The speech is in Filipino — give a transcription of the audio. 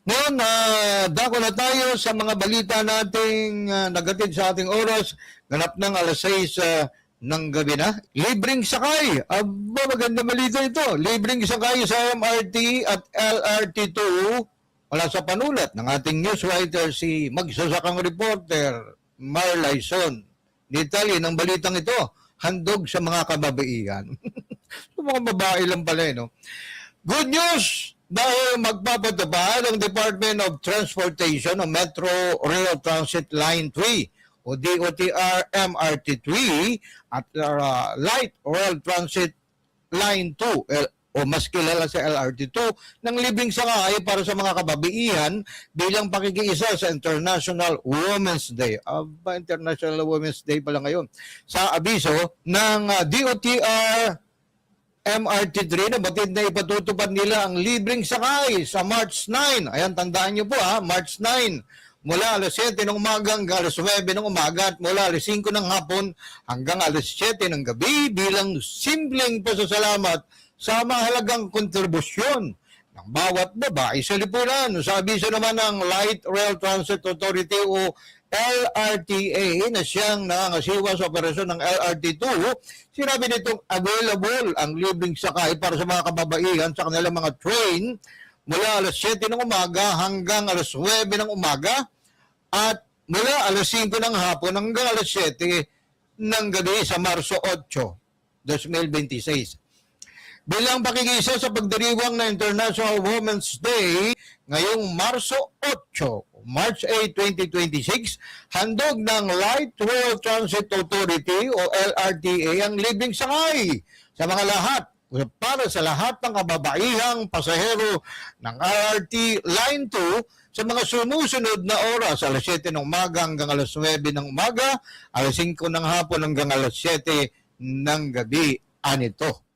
Ngayon, dako na tayo sa mga balita nating nagatid sa ating oras. Ganap ng alas 6 ng gabi na. Libreng sakay. Aba, maganda balita ito. Libreng sakay sa MRT at LRT2. Wala sa panulat ng ating news writer si magsasakang reporter Marlayson. Detalye ng balitang ito, handog sa mga kababaihan. Sa mga babae lang pala, no? Good news! Dahil magpapatupad ang Department of Transportation ng Metro Rail Transit Line 3 o DOTR MRT3 at Light Rail Transit Line 2 o mas kilala sa LRT2 ng libreng sakay para sa mga kababaihan bilang pakikiisa sa International Women's Day. International Women's Day pala ngayon. Sa abiso ng DOTR MRT3 na batid na ipatutupad nila ang libreng sakay sa March 9. Ayan, tandaan nyo po March 9. Mula alas 7 ng umaga hanggang alas 9 ng umaga at mula alas 5 ng hapon hanggang alas 7 ng gabi bilang simpleng pasasalamat sa mahalagang kontribusyon ng bawat babae sa lipunan. Sa abiso naman ng Light Rail Transit Authority o LRTA na siyang nangangasiwa sa operasyon ng LRT2, sinabi nitong available ang libreng sakay para sa mga kababaihan sa kanilang mga train mula alas 7 ng umaga hanggang alas 9 ng umaga at mula alas 5 ng hapon hanggang alas 7 ng gabi sa Marso 8, 2026. Bilang pakikisa sa pagdiriwang ng International Women's Day ngayong Marso 8, March 8, 2026, handog ng Light Rail Transit Authority o LRTA ang libreng sakay sa mga lahat para sa lahat ng kababaihang pasahero ng LRT Line 2 sa mga sumusunod na oras, alas 7 ng umaga hanggang alas 9 ng umaga, alas 5 ng hapon hanggang alas 7 ng gabi. Anito.